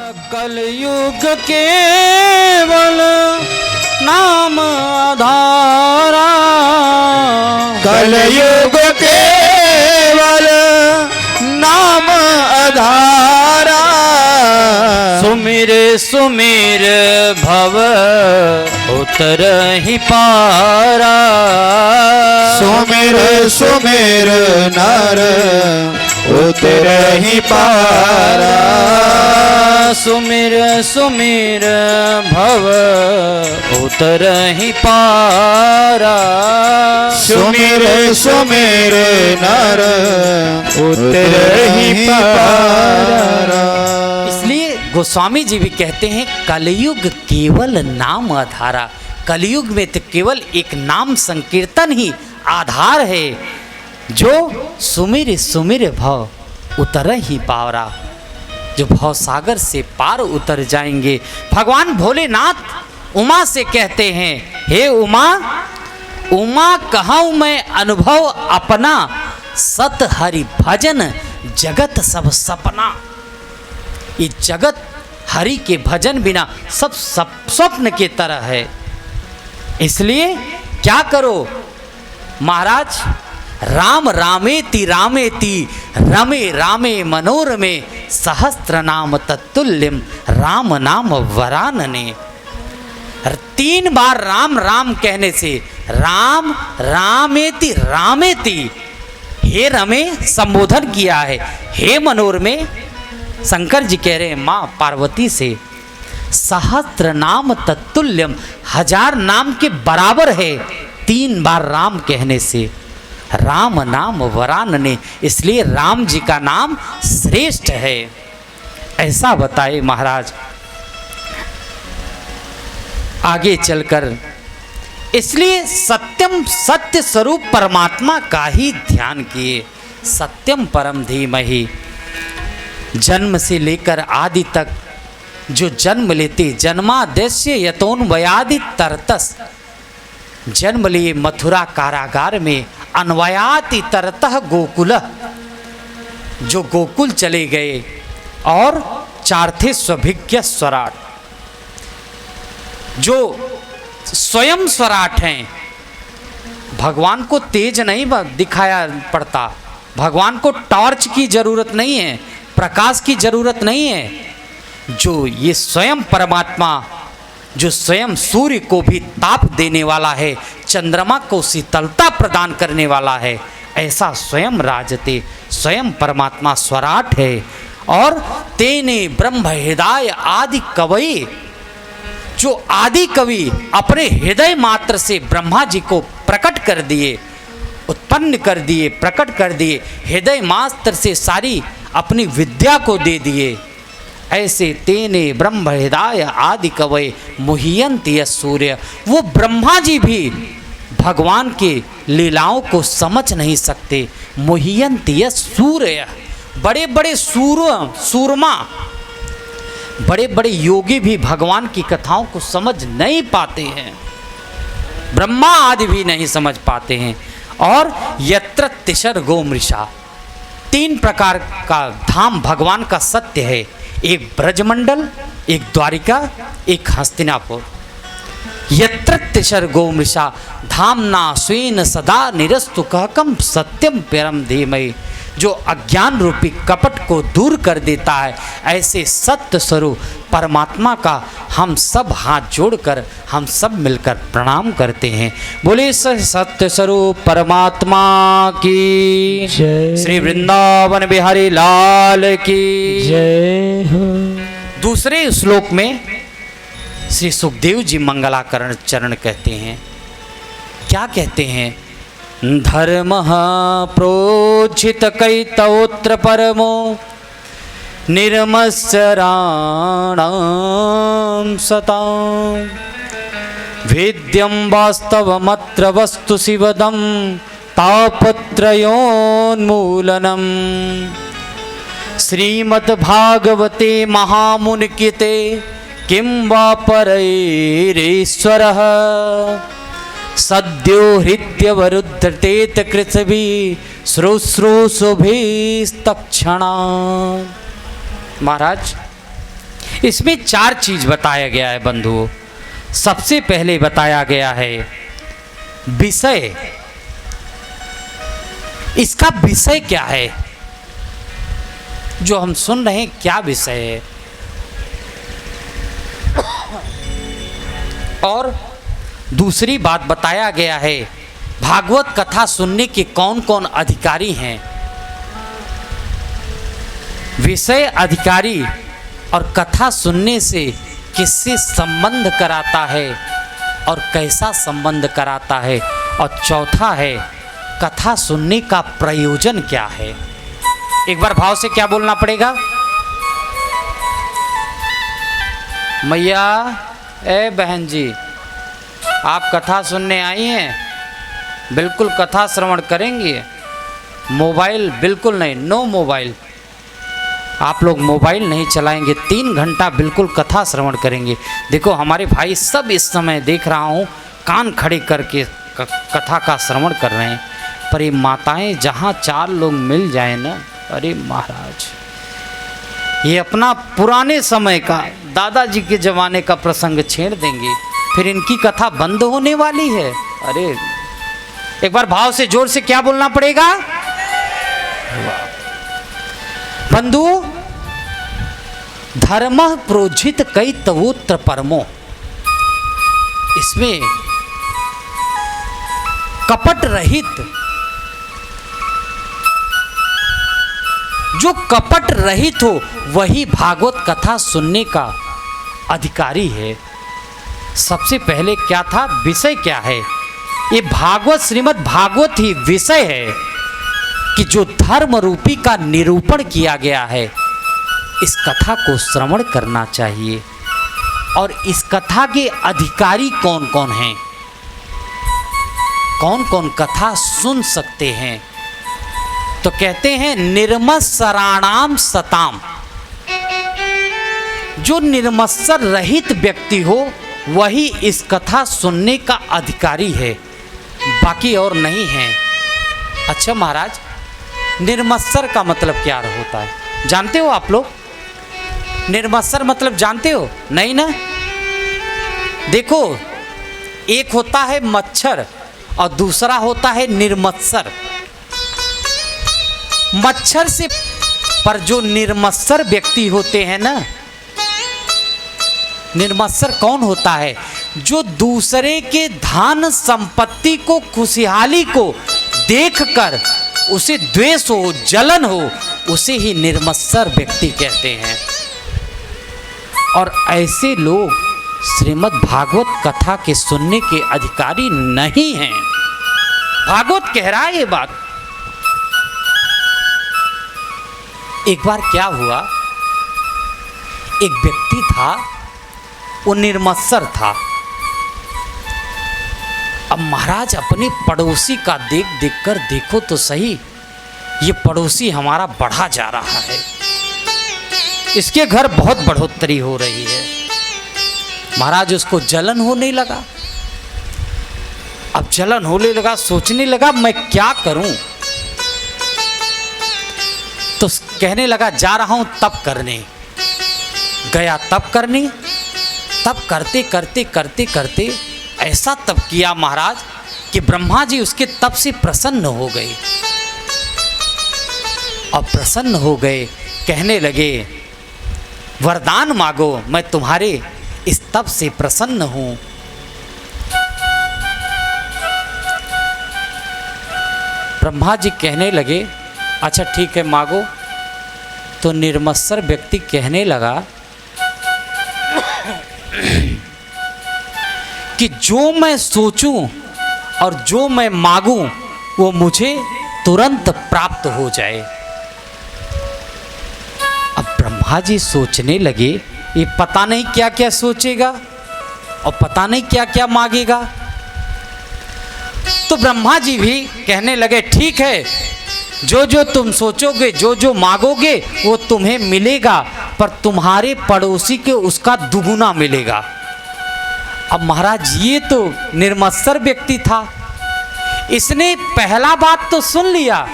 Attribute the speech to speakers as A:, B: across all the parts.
A: कलयुग केवल नाम आधारा,
B: कलयुग केवल नाम आधारा।
A: सुमिर सुमिर भव उतरहि पारा,
B: सुमिर सुमिर नर उतरहि पारा।
A: सुमिर सुमिर भव उतरहि पारा,
B: सुमिर सुमिर नर उतरहि पारा।
A: इसलिए गोस्वामी जी भी कहते हैं कलयुग केवल नाम आधारा। कलयुग में तो केवल एक नाम संकीर्तन ही आधार है, जो सुमिर सुमिर भव उतर ही पावरा, जो भव सागर से पार उतर जाएंगे। भगवान भोलेनाथ उमा से कहते हैं, हे उमा, उमा कहूँ मैं अनुभव अपना, सत हरि भजन जगत सब सपना। ये जगत हरि के भजन बिना सब स्वप्न के तरह है। इसलिए क्या करो महाराज, राम रामेति रामेति रमे रामे मनोरमे, सहस्त्र नाम तत्तुल्यम राम नाम वरानने। 3 बार राम राम कहने से राम रामेति रामेति, हे रमे संबोधन किया है, हे मनोरमे शंकर जी कह रहे हैं माँ पार्वती से, सहस्त्र नाम तत्तुल्यम 1000 नाम के बराबर है 3 बार राम कहने से। राम नाम वरानने, इसलिए राम जी का नाम श्रेष्ठ है, ऐसा बताए महाराज। आगे चलकर इसलिए सत्यम सत्य स्वरूप परमात्मा का ही ध्यान किए। सत्यम परम धीमहि, जन्म से लेकर आदि तक जो जन्म लेते, जन्माद्यस्य यतोन्वयादि तरतस, जन्म लिए मथुरा कारागार में, अन्वयाति तरतः गोकुल, जो गोकुल चले गए, और 4 थे स्वभिज्ञ स्वराट, जो स्वयं स्वराट हैं। भगवान को तेज नहीं दिखाया पड़ता, भगवान को टॉर्च की जरूरत नहीं है, प्रकाश की जरूरत नहीं है। जो ये स्वयं परमात्मा, जो स्वयं सूर्य को भी ताप देने वाला है, चंद्रमा को शीतलता प्रदान करने वाला है, ऐसा स्वयं राजते, स्वयं परमात्मा स्वराट है। और तेने ब्रह्म हृदय आदि कवि, जो आदि कवि अपने हृदय मात्र से ब्रह्मा जी को प्रकट कर दिए, उत्पन्न कर दिए, प्रकट कर दिए, हृदय मात्र से सारी अपनी विद्या को दे दिए। ऐसे तेने ब्रह्म हृदय आदि कवय मुह्यन्ति सूर्य, वो ब्रह्मा जी भी भगवान के लीलाओं को समझ नहीं सकते। मुह्यन्ति सूर्य, बड़े बड़े सूरमा, बड़े बड़े योगी भी भगवान की कथाओं को समझ नहीं पाते हैं, ब्रह्मा आदि भी नहीं समझ पाते हैं। और यत्र तिसर गोमृषा, 3 प्रकार का धाम भगवान का सत्य है, एक ब्रजमंडल, एक द्वारिका, एक हस्तिनापुर। यत्र तिसर गोमृषा धामना स्वेन सदा निरस्तु कहकम सत्यम परम धीमहि, जो अज्ञान रूपी कपट को दूर कर देता है, ऐसे सत्य स्वरूप परमात्मा का हम सब हाथ जोड़कर, हम सब मिलकर प्रणाम करते हैं। बोले सत्य स्वरूप परमात्मा की
B: जय।
A: श्री वृंदावन बिहारी लाल की
B: जय हो।
A: दूसरे श्लोक में श्री सुखदेव जी मंगलाकरण चरण कहते हैं, क्या कहते हैं? धर्म प्रोज्झित कैतौत्र परमो निर्मत्सराणां सतां, वेद्यं वास्तवमत्र वस्तु शिवदं तापत्रयोन्मूलनम्। श्रीमद्भागवते महामुनिकृते किं वा परैरीश्वरः, सद्यो हृद्यवरुद्धतेत कृत्स्नभि शुश्रूषुभिस्तत्क्षणात्। महाराज इसमें 4 चीज बताया गया है बंधुओं। सबसे पहले बताया गया है विषय। इसका विषय क्या है जो हम सुन रहे हैं, क्या विषय है? और दूसरी बात बताया गया है भागवत कथा सुनने के कौन कौन अधिकारी हैं। विषय अधिकारी और कथा सुनने से किससे संबंध कराता है और कैसा संबंध कराता है। और चौथा है कथा सुनने का प्रयोजन क्या है। एक बार भाव से क्या बोलना पड़ेगा? मैया, ए बहन जी, आप कथा सुनने आई हैं, बिल्कुल कथा श्रवण करेंगे। मोबाइल बिल्कुल नहीं, नो मोबाइल। आप लोग मोबाइल नहीं चलाएंगे, 3 घंटा बिल्कुल कथा श्रवण करेंगे। देखो हमारे भाई सब इस समय देख रहा हूँ कान खड़े करके कथा का श्रवण कर रहे हैं। पर ये माताएं जहाँ 4 लोग मिल जाए ना, अरे महाराज, ये अपना पुराने समय का दादाजी के ज़माने का प्रसंग छेड़ देंगे, फिर इनकी कथा बंद होने वाली है। अरे एक बार भाव से जोर से क्या बोलना पड़ेगा? बंधु, धर्म प्रोजित कई तवोत्र परमो। इसमें कपट रहित, जो कपट रहित हो वही भागवत कथा सुनने का अधिकारी है। सबसे पहले क्या था, विषय क्या है? ये भागवत, श्रीमद् भागवत ही विषय है कि जो धर्म रूपी का निरूपण किया गया है, इस कथा को श्रवण करना चाहिए। और इस कथा के अधिकारी कौन कौन हैं, कौन कौन कथा सुन सकते हैं? तो कहते हैं निर्मत्सराणाम सताम। जो निर्मत्सर रहित व्यक्ति हो वही इस कथा सुनने का अधिकारी है, बाकी और नहीं है। अच्छा महाराज, निर्मत्सर का मतलब क्या होता है, जानते हो आप लोग? निर्मत्सर मतलब जानते हो? नहीं ना? देखो, एक होता है मच्छर और दूसरा होता है निर्मत्सर। मच्छर से पर जो निर्मत्सर व्यक्ति होते हैं ना, निर्मत्सर कौन होता है? जो दूसरे के धन संपत्ति को, खुशहाली को देखकर उसे द्वेष हो, जलन हो, उसे ही निर्मत्सर व्यक्ति कहते हैं। और ऐसे लोग श्रीमद् भागवत कथा के सुनने के अधिकारी नहीं हैं। भागवत कह रहा है ये बात। एक बार क्या हुआ, एक व्यक्ति था, वो निर्मत्सर था। अब महाराज अपने पड़ोसी का देख देख कर, देखो तो सही, ये पड़ोसी हमारा बढ़ा जा रहा है, इसके घर बहुत बढ़ोतरी हो रही है। महाराज उसको जलन होने लगा। अब जलन होने लगा, सोचने लगा मैं क्या करूं। तो कहने लगा जा रहा हूं तप करने। गया तप करने। तप करते करते करते करते ऐसा तप किया महाराज कि ब्रह्मा जी उसके तप से प्रसन्न हो गए। और प्रसन्न हो गए, कहने लगे वरदान मांगो, मैं तुम्हारे इस तप से प्रसन्न हूं। ब्रह्मा जी कहने लगे अच्छा ठीक है मांगो। तो निर्मत्सर व्यक्ति कहने लगा कि जो मैं सोचूं और जो मैं मांगूं वो मुझे तुरंत प्राप्त हो जाए। अब ब्रह्मा जी सोचने लगे ये पता नहीं क्या क्या सोचेगा और पता नहीं क्या क्या मांगेगा। तो ब्रह्मा जी भी कहने लगे ठीक है, जो जो तुम सोचोगे, जो जो मांगोगे वो तुम्हें मिलेगा, पर तुम्हारे पड़ोसी के उसका दुगुना मिलेगा। अब महाराज ये तो निर्मत्सर व्यक्ति था, इसने पहला बात तो सुन लिया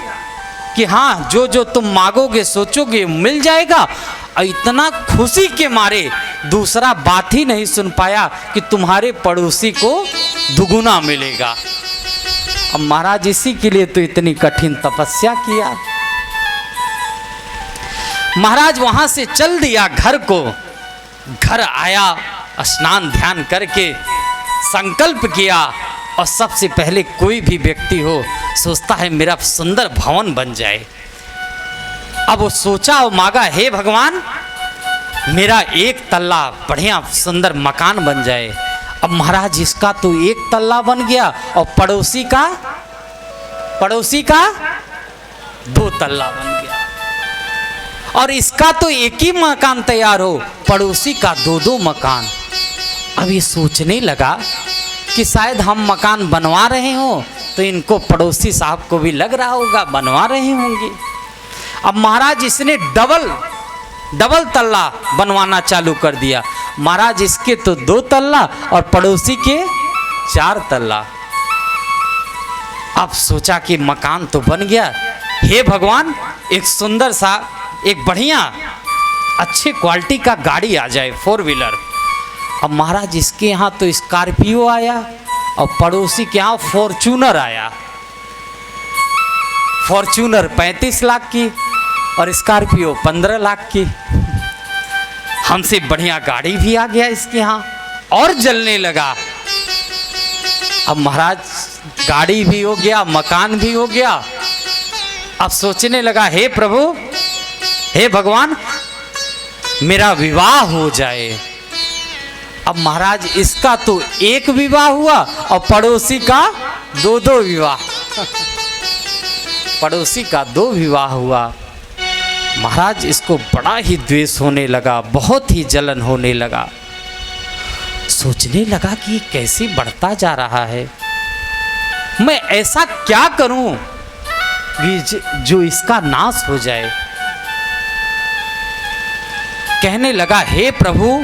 A: कि हाँ जो जो तुम मांगोगे सोचोगे मिल जाएगा, और इतना खुशी के मारे दूसरा बात ही नहीं सुन पाया कि तुम्हारे पड़ोसी को दुगुना मिलेगा। अब महाराज इसी के लिए तो इतनी कठिन तपस्या किया। महाराज वहां से चल दिया घर को। घर आया, स्नान ध्यान करके संकल्प किया। और सबसे पहले कोई भी व्यक्ति हो सोचता है मेरा सुंदर भवन बन जाए। अब वो सोचा और मांगा, हे भगवान मेरा एक तल्ला बढ़िया सुंदर मकान बन जाए। अब महाराज इसका तो एक तल्ला बन गया और पड़ोसी का 2 तल्ला बन गया। और इसका तो एक ही मकान तैयार हो, पड़ोसी का 2 मकान। अब ये सोचने लगा कि शायद हम मकान बनवा रहे हो तो इनको पड़ोसी साहब को भी लग रहा होगा बनवा रहे होंगे। अब महाराज इसने डबल तल्ला बनवाना चालू कर दिया। महाराज इसके तो 2 तल्ला और पड़ोसी के 4 तल्ला। अब सोचा कि मकान तो बन गया, हे भगवान एक सुंदर सा एक बढ़िया अच्छे क्वालिटी का गाड़ी आ जाए, 4 व्हीलर। अब महाराज इसके यहाँ तो स्कॉर्पियो आया और पड़ोसी के यहाँ फॉर्च्यूनर आया। फॉर्च्यूनर 35 लाख की और स्कॉर्पियो 15 लाख की। हमसे बढ़िया गाड़ी भी आ गया इसके यहाँ और जलने लगा। अब महाराज गाड़ी भी हो गया, मकान भी हो गया। अब सोचने लगा, हे प्रभु हे भगवान मेरा विवाह हो जाए। अब महाराज इसका तो एक विवाह हुआ और पड़ोसी का 2 विवाह। पड़ोसी का 2 विवाह हुआ। महाराज इसको बड़ा ही द्वेष होने लगा, बहुत ही जलन होने लगा। सोचने लगा कि ये कैसे बढ़ता जा रहा है, मैं ऐसा क्या करूं कि जो इसका नाश हो जाए। कहने लगा, हे प्रभु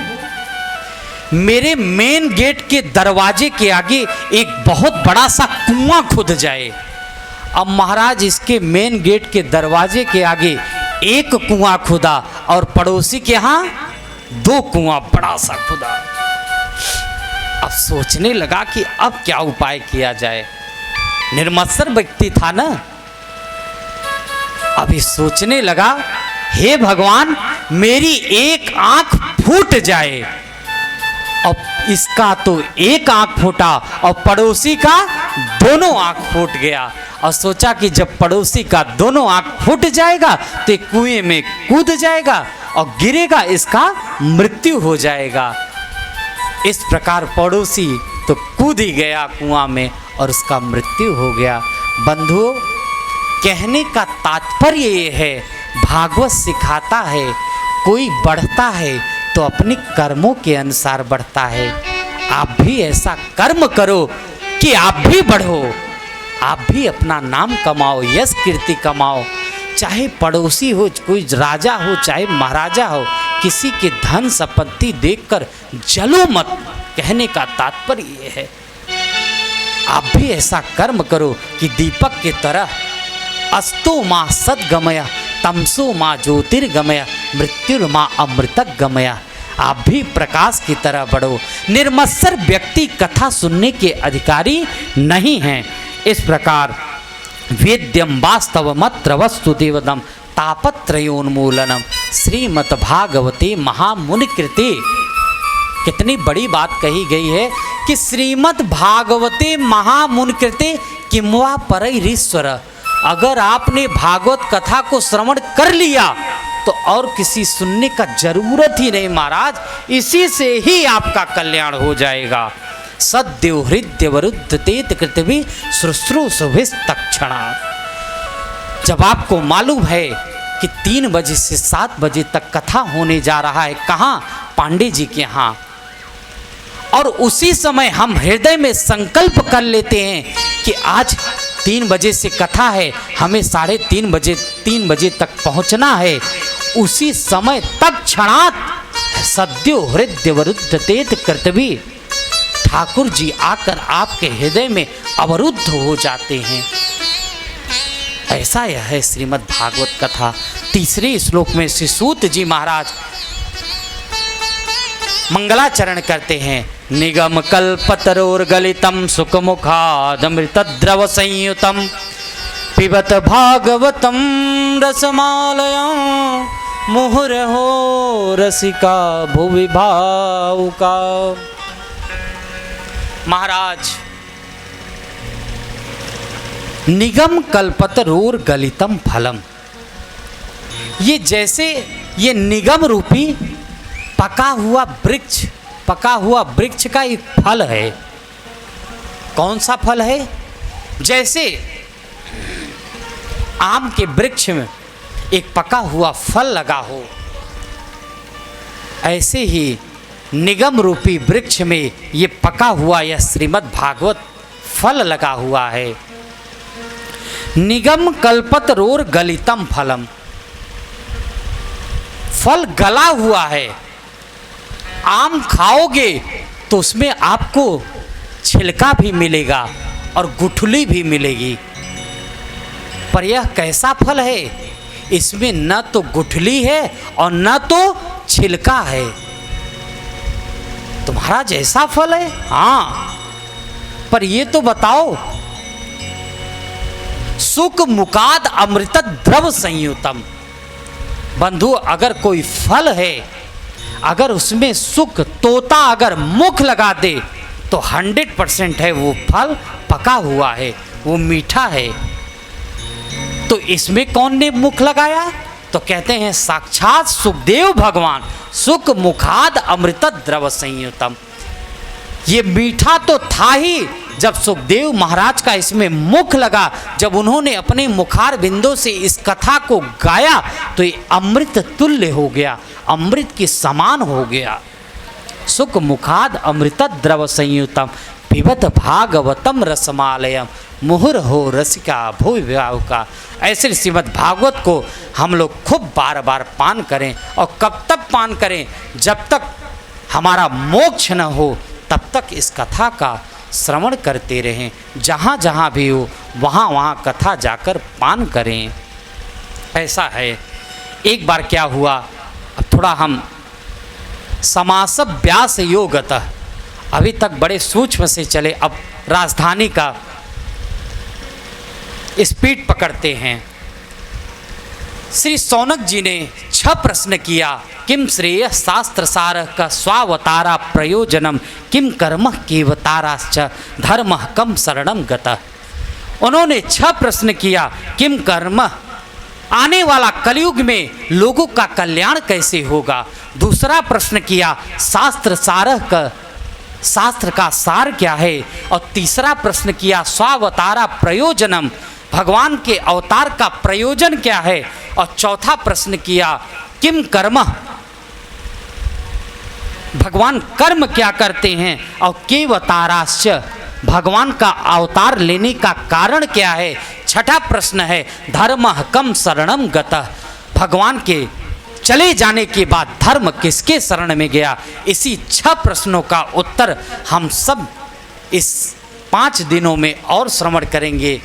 A: मेरे मेन गेट के दरवाजे के आगे एक बहुत बड़ा सा कुआं खुद जाए। अब महाराज इसके मेन गेट के दरवाजे के आगे एक कुआं खुदा और पड़ोसी के यहाँ 2 कुआं बड़ा सा खुदा। अब सोचने लगा कि अब क्या उपाय किया जाए। निर्मत्सर व्यक्ति था ना। अभी सोचने लगा, हे भगवान मेरी एक आंख फूट जाए। और इसका तो एक आंख फूटा और पड़ोसी का 2 आंख फूट गया। और सोचा कि जब पड़ोसी का 2 आंख फूट जाएगा तो कुएं में कूद जाएगा और गिरेगा, इसका मृत्यु हो जाएगा। इस प्रकार पड़ोसी तो कूद ही गया कुआं में और उसका मृत्यु हो गया। बंधुओं कहने का तात्पर्य ये है, भागवत सिखाता है कोई बढ़ता है तो अपने कर्मों के अनुसार बढ़ता है। आप भी ऐसा कर्म करो कि आप भी बढ़ो, आप भी अपना नाम कमाओ, यश कीर्ति कमाओ। चाहे पड़ोसी हो, कोई राजा हो, चाहे महाराजा हो, किसी के धन संपत्ति देखकर जलो मत। कहने का तात्पर्य ये है आप भी ऐसा कर्म करो कि दीपक की तरह अस्तो माँ सद्गमय तमसो माँ ज्योतिर्गमय मृत्युर्मा अमृतक गमया। आप भी प्रकाश की तरह बढ़ो। निर्मत्सर व्यक्ति कथा सुनने के अधिकारी नहीं हैं। इस प्रकार वेद्यम वास्तवमत्र वस्तु देवदम तापत्रयोन्मूलनम श्रीमद् भागवते महामुनि कृते। कितनी बड़ी बात कही गई है कि श्रीमद् भागवते महामुनि कृते किंवा परैरीश्वर। अगर आपने भागवत कथा को श्रवण कर लिया तो और किसी सुनने का जरूरत ही नहीं महाराज, इसी से ही आपका कल्याण हो जाएगा। सद्यो हृदय वरुद्ध तेत कृतवी शुश्रूषुभिस्तक्षणा। जब आपको मालूम है कि 3 बजे से 7 बजे तक कथा होने जा रहा है, कहाँ? पांडे जी के यहाँ। और उसी समय हम हृदय में संकल्प कर लेते हैं कि आज 3 बजे से कथा है, हमें 3:30 बजे तक पहुंचना है। उसी समय तक क्षणात सद्यो हृदय वरुद्ध तेत कर्तवी ठाकुर जी आकर आपके हृदय में अवरुद्ध हो जाते हैं। ऐसा यह है श्रीमद् भागवत कथा। तीसरे श्लोक में श्री सूत जी महाराज मंगलाचरण करते हैं। निगम कल्पतरोर्गलितम सुखमुखादमृत द्रव संयुतम पिबत भागवतम रसमालयं मुहुर्हो रसिका भुवि भावुका। महाराज, निगम कल्पतरोर गलितम फलम, ये जैसे ये निगम रूपी पका हुआ वृक्ष का एक फल है। कौन सा फल है? जैसे आम के वृक्ष में एक पका हुआ फल लगा हो, ऐसे ही निगम रूपी वृक्ष में ये पका हुआ यह श्रीमद् भागवत फल लगा हुआ है। निगम कल्पतरोर गलितम फलम, फल गला हुआ है। आम खाओगे तो उसमें आपको छिलका भी मिलेगा और गुठली भी मिलेगी, पर यह कैसा फल है? इसमें न तो गुठली है और न तो छिलका है। तुम्हारा जैसा फल है, हाँ, पर ये तो बताओ, सुख मुकाद अमृत द्रव संयुतम। बंधु, अगर कोई फल है, अगर उसमें सुख तोता अगर मुख लगा दे तो 100% है वो फल पका हुआ है, वो मीठा है। तो इसमें कौन ने मुख लगाया? तो कहते हैं साक्षात सुखदेव भगवान, सुख मुखाद अमृत द्रव संयुतम। ये मीठा तो था ही जब सुखदेव महाराज का इसमें मुख लगा, जब उन्होंने अपने मुखार बिंदु से इस कथा को गाया तो ये अमृत तुल्य हो गया, अमृत के समान हो गया। सुख मुखाद अमृत द्रव संयुतम पिबत भागवतम रसमालयम मुहुर्हो रसिका भुवि भावुका। ऐसे श्रीमद् भागवत को हम लोग खूब बार बार पान करें, और कब तक पान करें? जब तक हमारा मोक्ष न हो तब तक इस कथा का श्रवण करते रहें। जहाँ जहाँ भी हो वहाँ वहाँ कथा जाकर पान करें। ऐसा है। एक बार क्या हुआ, अब थोड़ा हम समासव्यास योगतः, अभी तक बड़े सूक्ष्म से चले, अब राजधानी का स्पीड पकड़ते हैं। श्री सौनक जी ने 6 प्रश्न किया। किम श्रेय शास्त्र सार का स्वावतारा प्रयोजनम किम कर्म केवताराश्च धर्म कम शरणम गतः। उन्होंने 6 प्रश्न किया। किम कर्म, आने वाला कलयुग में लोगों का कल्याण कैसे होगा। दूसरा प्रश्न किया शास्त्र सारह का, शास्त्र का सार क्या है। और तीसरा प्रश्न किया स्वावतारा प्रयोजनम, भगवान के अवतार का प्रयोजन क्या है। और चौथा प्रश्न किया किम कर्म, भगवान कर्म क्या करते हैं। और केवताराश्च, भगवान का अवतार लेने का कारण क्या है। छठा प्रश्न है धर्म कम शरणम गतः, भगवान के चले जाने के बाद धर्म किसके शरण में गया। इसी 6 प्रश्नों का उत्तर हम सब इस 5 दिनों में और श्रवण करेंगे।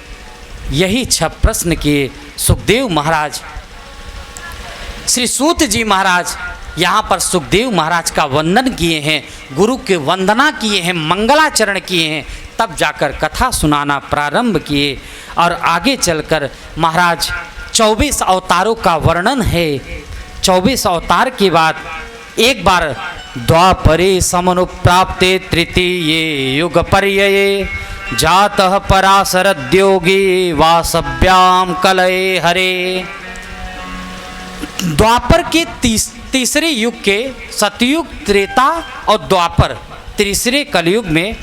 A: यही 6 प्रश्न किए सुखदेव महाराज। श्री सूत जी महाराज यहाँ पर सुखदेव महाराज का वंदन किए हैं, गुरु के वंदना किए हैं, मंगलाचरण किए हैं, तब जाकर कथा सुनाना प्रारंभ किए। और आगे चलकर महाराज 24 अवतारों का वर्णन है। 24 अवतार के बाद एक बार द्वापरे समनुप्राप्ते तृतीये युग पर्यये जातः पराशरद्योगी वासव्याम कलये हरे। द्वापर के तीसरे युग के सतयुग, त्रेता और द्वापर, तीसरे कलयुग में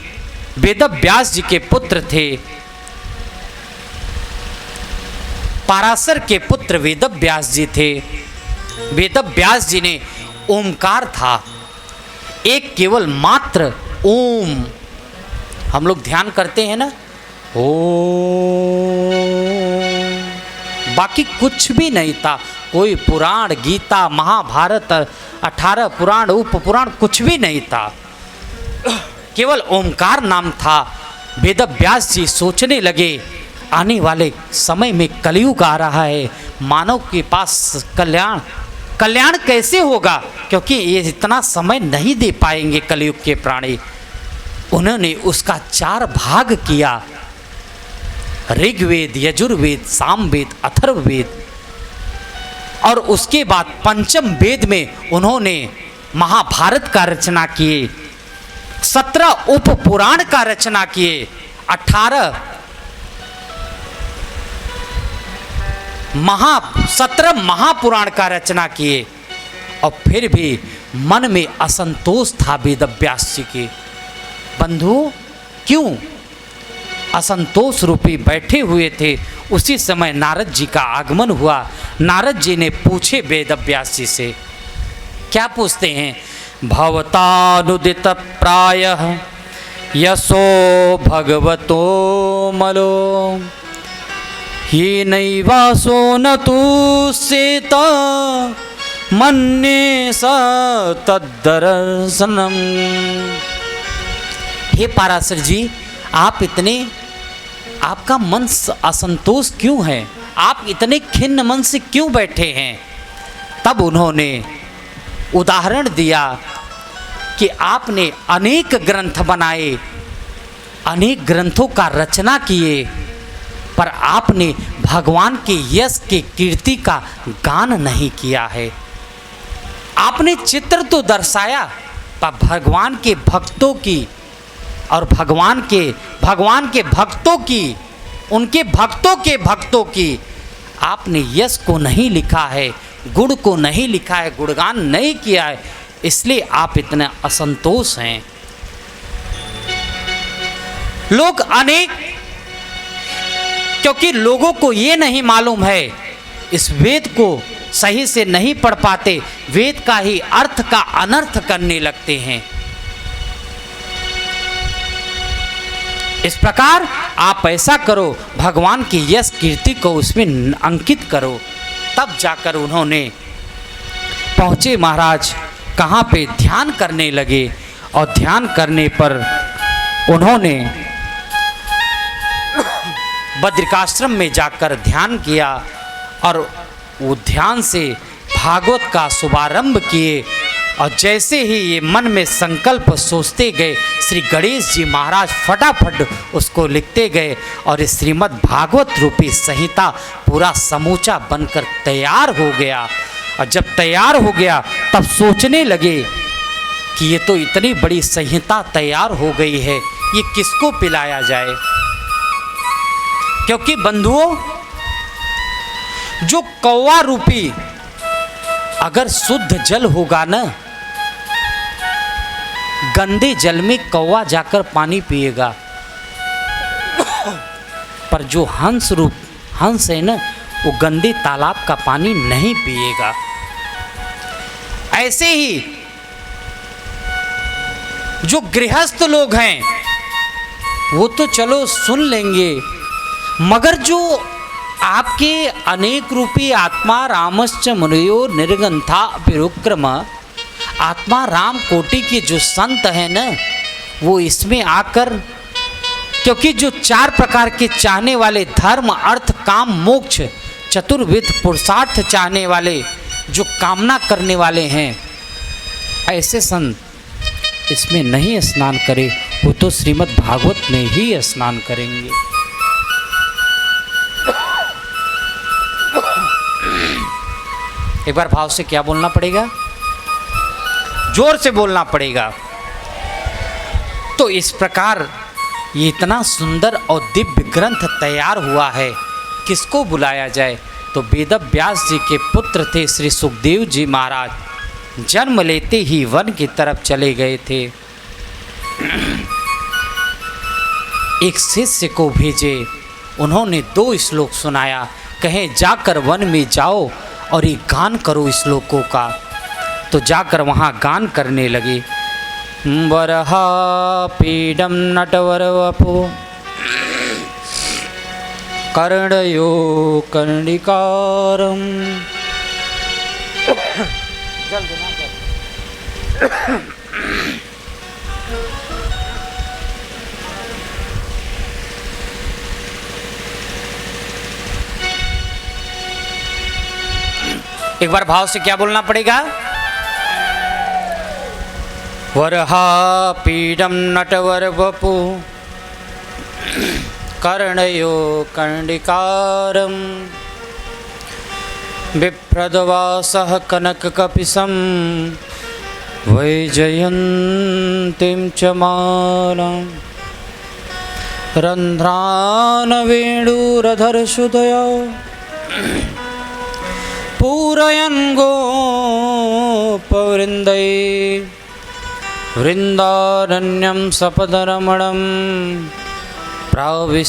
A: वेदव्यास जी के पुत्र थे। पराशर के पुत्र वेदव्यास जी थे। वेदव्यास जी ने ओमकार था, एक केवल मात्र ओम, हम लोग ध्यान करते हैं ना, ओम, बाकी कुछ भी नहीं था। कोई पुराण, गीता, महाभारत, 18 पुराण, उप पुराण कुछ भी नहीं था, केवल ओमकार नाम था। वेदव्यास जी सोचने लगे आने वाले समय में कलयुग आ रहा है, मानव के पास कल्याण कैसे होगा, क्योंकि ये इतना समय नहीं दे पाएंगे कलयुग के प्राणी। उन्होंने उसका 4 भाग किया, ऋग्वेद, यजुर्वेद, सामवेद, अथर्ववेद, और उसके बाद पंचम वेद में उन्होंने महाभारत का रचना किए, 17 उप पुराण का रचना किए, 17 महापुराण का रचना किए। और फिर भी मन में असंतोष था वेद व्यास जी के। बंधु, क्यों असंतोष रूपी बैठे हुए थे, उसी समय नारद जी का आगमन हुआ। नारद जी ने पूछे वेद व्यास जी से, क्या पूछते हैं? भवतानुदित प्रायः यशो भगवतो मलो ही नैवासो न तुष्येत मन्ये स तद्दर्शनम्। हे पाराशर जी, आपका मन असंतोष क्यों है? आप इतने खिन्न मन से क्यों बैठे हैं? तब उन्होंने उदाहरण दिया कि आपने अनेक ग्रंथ बनाए, अनेक ग्रंथों का रचना किए, पर आपने भगवान के यश के कीर्ति का गान नहीं किया है। आपने चित्र तो दर्शाया, पर भगवान के भक्तों की और भगवान के भक्तों की, उनके भक्तों की आपने यश को नहीं लिखा है, गुण को नहीं लिखा है, गुणगान नहीं किया है, इसलिए आप इतने असंतोष हैं। लोग अनेक, क्योंकि लोगों को ये नहीं मालूम है, इस वेद को सही से नहीं पढ़ पाते, वेद का ही अर्थ का अनर्थ करने लगते हैं। इस प्रकार आप ऐसा करो, भगवान की यश कीर्ति को उसमें अंकित करो। तब जाकर उन्होंने पहुँचे महाराज, कहाँ पे ध्यान करने लगे, और ध्यान करने पर उन्होंने बद्रिकाश्रम में जाकर ध्यान किया, और वो ध्यान से भागवत का शुभारंभ किए। और जैसे ही ये मन में संकल्प सोचते गए, श्री गणेश जी महाराज फटाफट उसको लिखते गए, और इस श्रीमद् भागवत रूपी संहिता पूरा समूचा बनकर तैयार हो गया। और जब तैयार हो गया, तब सोचने लगे कि ये तो इतनी बड़ी संहिता तैयार हो गई है, ये किसको पिलाया जाए। क्योंकि बंधुओं, जो कौवा रूपी अगर शुद्ध जल होगा ना, गंदे जल में कौवा जाकर पानी पिएगा, पर जो हंस है ना, वो गंदे तालाब का पानी नहीं पिएगा। ऐसे ही जो गृहस्थ लोग हैं वो तो चलो सुन लेंगे, मगर जो आपके अनेक रूपी आत्मा रामश्च मुनियो निर्गंथा विरुक्रम, आत्मा राम कोटि के जो संत हैं ना, वो इसमें आकर, क्योंकि जो 4 प्रकार के चाहने वाले, धर्म अर्थ काम मोक्ष चतुर्विध पुरुषार्थ चाहने वाले, जो कामना करने वाले हैं, ऐसे संत इसमें नहीं स्नान करें, वो तो श्रीमद् भागवत में ही स्नान करेंगे। एक बार भाव से क्या बोलना पड़ेगा? जोर से बोलना पड़ेगा। तो इस प्रकार ये इतना सुंदर और दिव्य ग्रंथ तैयार हुआ है, किसको बुलाया जाए? तो वेद व्यास जी के पुत्र थे श्री सुखदेव जी महाराज, जन्म लेते ही वन की तरफ चले गए थे। एक शिष्य को भेजे, उन्होंने 2 श्लोक सुनाया, कहें जाकर वन में जाओ और ये गान करो श्लोकों का। तो जाकर वहाँ गान करने लगे। वरहा पीडम नटवर वपो कर्णयो कर्णिकारम। एक बार भाव से क्या बोलना पड़ेगा? वरहा पीडम नटवर वपु कर्णयो कर्णिकारम बिभ्रदवासः कनककपिशं वैजयन्तीं च मालां रन्ध्रान् वेणुरधरसुधया पूरयन् गोपवृन्दै वृन्दारण्यं सपदरमणं प्राविशत्कीर्तिः।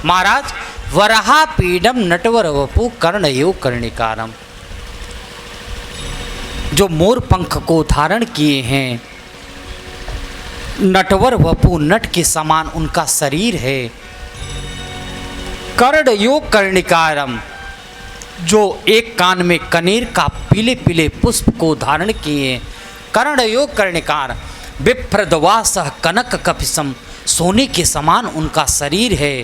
A: महाराज, वरहा पीडम नटवर वपु कर्णयो कर्णिकारम, जो मोर पंख को धारण किए हैं, नटवर वपु नट के समान उनका शरीर है। कर्णयो कर्णिकारम, जो एक कान में कनेर का पीले पीले पुष्प को धारण किए। कर्णयो कर्णिकार विप्रदवासः कनक कपिशम, सोने के समान उनका शरीर है।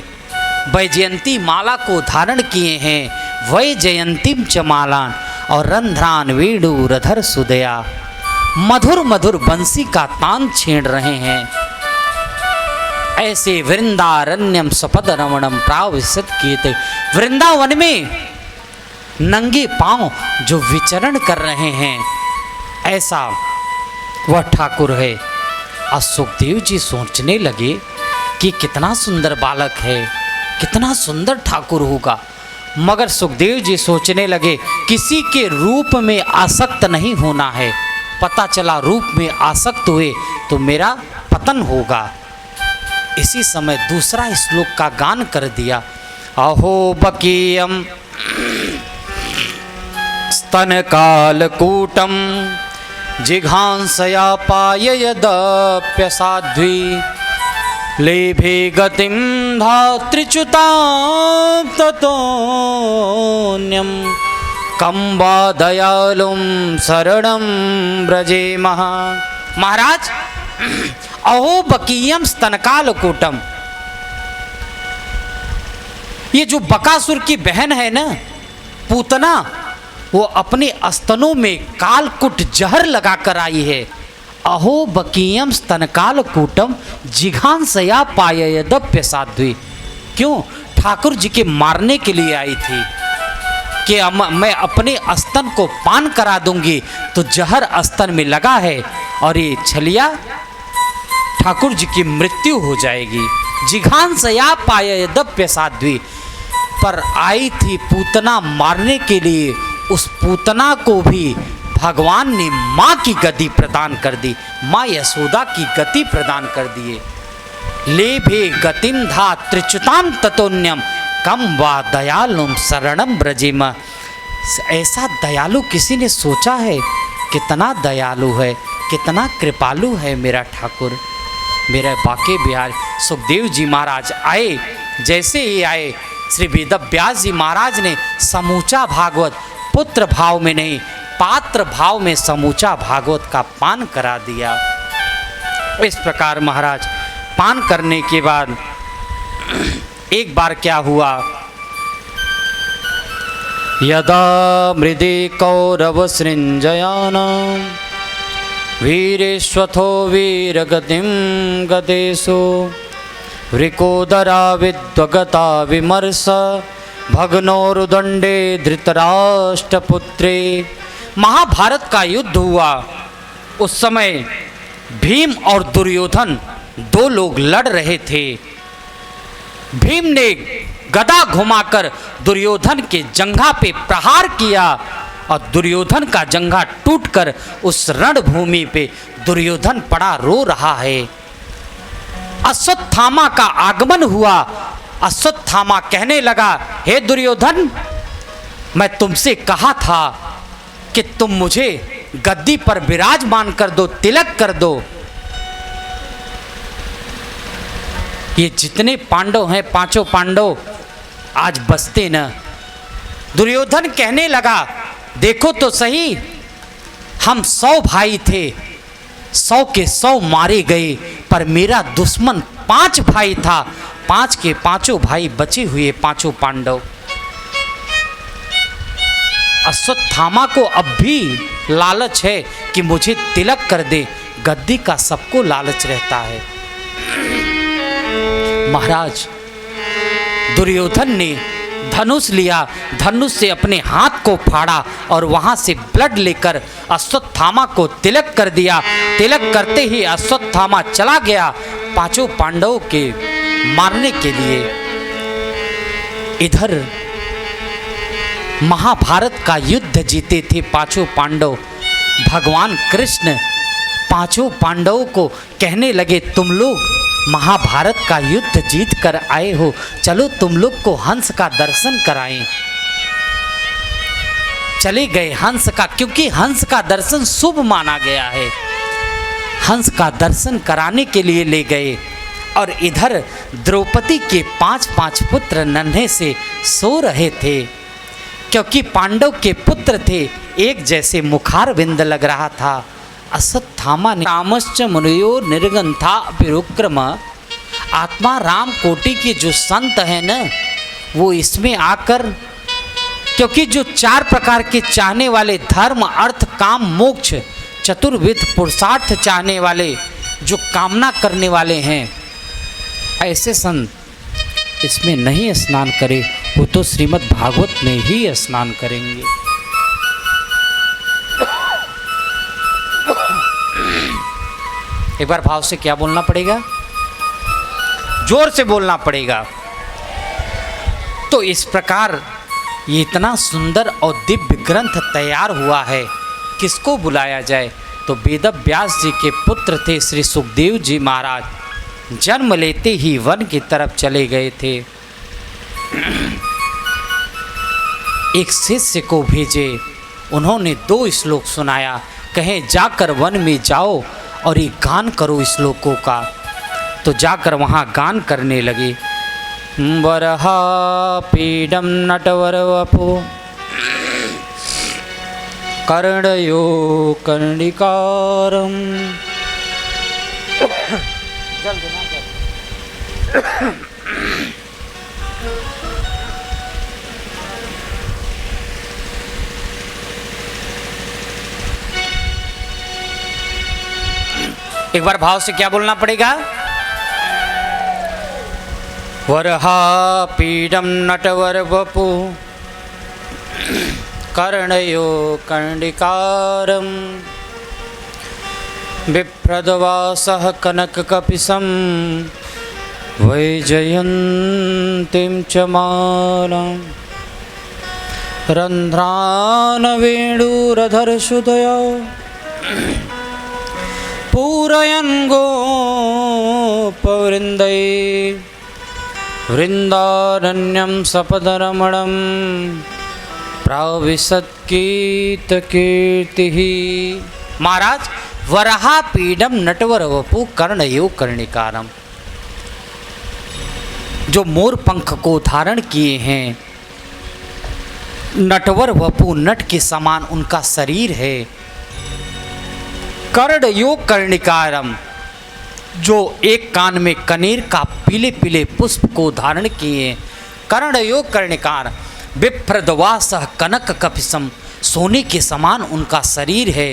A: वैजयंती माला को धारण किए हैं। वैजयंतीम च मालान, और रंध्रान वेणुरधर सुदया, मधुर मधुर बंसी का तान छेड़ रहे हैं। ऐसे वृंदारण्यम सपद रमणम प्राविशत कीर्ति, वृंदावन में नंगे पांव जो विचरण कर रहे हैं, ऐसा वह ठाकुर है। और सुखदेव जी सोचने लगे कि कितना सुंदर बालक है, कितना सुंदर ठाकुर होगा। मगर सुखदेव जी सोचने लगे किसी के रूप में आसक्त नहीं होना है। पता चला रूप में आसक्त हुए तो मेरा पतन होगा। इसी समय दूसरा श्लोक का गान कर दिया। अहो बकीयम स्तनकालकूटम जिघांसया पाययदप्यसाध्वी लेभे गतिं धात्रिच्युतां ततोऽन्यं कं वा दयालुं शरणं व्रजेमः। महाराज, अहो बकीयम स्तनकालकूटम, ये जो बकासुर की बहन है ना, पूतना, वो अपने स्तनों में कालकुट जहर लगाकर आई है। अहो बकीयम स्तनकालकूटम जिघांसया पाययदप्य साध्वी, क्यों? ठाकुर जी के मारने के लिए आई थी कि मैं अपने स्तन को पान करा दूंगी तो जहर स्तन में लगा है और ये छलिया ठाकुर जी की मृत्यु हो जाएगी। जिघांसया पाययदप्य साध्वी, पर आई थी पूतना मारने के लिए। उस पूतना को भी भगवान ने माँ की गति प्रदान कर दी, माँ यशोदा की गति प्रदान कर दिए। लेभे गतिम धा त्रिच्युताम ततोन्यम कम वा दयालुम शरणम ब्रजेम। ऐसा दयालु किसी ने सोचा है? कितना दयालु है, कितना कृपालु है मेरा ठाकुर, मेरे बाके बिहार। सुखदेव जी महाराज आए, जैसे ही आए श्री वेदव्यास जी महाराज ने समूचा भागवत पुत्र भाव में नहीं, पात्र भाव में समूचा भागवत का पान करा दिया। इस प्रकार महाराज पान करने के बाद एक बार क्या हुआ, यदा मृदे कौरव सृंजयानां वीरेश्वथो वीरगतिं गतेषु वृकोदरा विद्वगता विमर्श भग्नोरुदंडे धृतराष्ट्रपुत्रे। महाभारत का युद्ध हुआ। उस समय भीम और दुर्योधन दो लोग लड़ रहे थे। भीम ने गदा घुमाकर दुर्योधन के जंघा पे प्रहार किया और दुर्योधन का जंघा टूटकर उस रणभूमि पे दुर्योधन पड़ा रो रहा है। अश्वत्थामा का आगमन हुआ। अश्वत्थामा कहने लगा, हे दुर्योधन, मैं तुमसे कहा था कि तुम मुझे गद्दी पर विराजमान कर दो, तिलक कर दो। ये जितने पांडव हैं, पांचों पांडव आज बसते न। दुर्योधन कहने लगा, देखो तो सही, हम 100 भाई थे, 100 के 100 मारे गए, पर मेरा दुश्मन 5 भाई था, 5 के 5 भाई बचे हुए, 5 पांडव। अश्वत्थामा को अब भी लालच है कि मुझे तिलक कर दे। गद्दी का सबको लालच रहता है। महाराज, दुर्योधन ने धनुष लिया, धनुष से अपने हाथ को फाड़ा और वहां से ब्लड लेकर अश्वत्थामा को तिलक कर दिया। तिलक करते ही अश्वत्थामा चला गया पांचों पांडवों के मारने के लिए। इधर महाभारत का युद्ध जीते थे पांचों पांडव। भगवान कृष्ण पांचों पांडवों को कहने लगे, तुम लोग महाभारत का युद्ध जीत कर आए हो, चलो तुम लोग को हंस का दर्शन कराएं। चले गए हंस का, क्योंकि हंस का दर्शन शुभ माना गया है। हंस का दर्शन कराने के लिए ले गए। और इधर द्रौपदी के 5 पुत्र नन्हे से सो रहे थे, क्योंकि पांडव के पुत्र थे, एक जैसे मुखार बिंद लग रहा था। अश्वत्थामा ने रामश्च मुनियो निर्गंथा विरुक्रम, आत्मा राम कोटि के जो संत हैं न, वो इसमें आकर, क्योंकि जो 4 प्रकार के चाहने वाले, धर्म अर्थ काम मोक्ष चतुर्विध पुरुषार्थ चाहने वाले, जो कामना करने वाले हैं, ऐसे संत इसमें नहीं स्नान करें, वो तो श्रीमद् भागवत में ही स्नान करेंगे। एक बार भाव से क्या बोलना पड़ेगा? जोर से बोलना पड़ेगा। तो इस प्रकार ये इतना सुंदर और दिव्य ग्रंथ तैयार हुआ है। किसको बुलाया जाए? तो वेद व्यास जी के पुत्र थे श्री सुखदेव जी महाराज। जन्म लेते ही वन की तरफ चले गए थे। एक शिष्य को भेजे, उन्होंने 2 श्लोक सुनाया, कहें जाकर वन में जाओ और ये गान करो श्लोकों का। तो जाकर वहाँ गान करने लगे। वरहा पीडम नटवर वपु कर्णयो कर्णिकारम। एक बार भाव से क्या बोलना पड़ेगा? वरहा पीडम नटवर वपु कर्णयो कर्णिकारम बिभ्रद्वासः कनककपिशं वैजयन्तीं च मालां रन्ध्रान् वेणुरधरसुधया पूरयन् गोपवृन्दै वृन्दारण्यं सपदरमणं प्राविशत्कीर्तिः। महाराज, वरहा पीडम नटवर वपु कर्णयो कर्णिकारम, जो मोर पंख को धारण किए हैं, नटवर वपु, नट के समान उनका शरीर है। कर्णयो कर्णिकारम, जो एक कान में कनेर का पीले पीले पुष्प को धारण किए। कर्णयो कर्णिकार विप्रद्वासः कनक कपिशम, सोने के समान उनका शरीर है।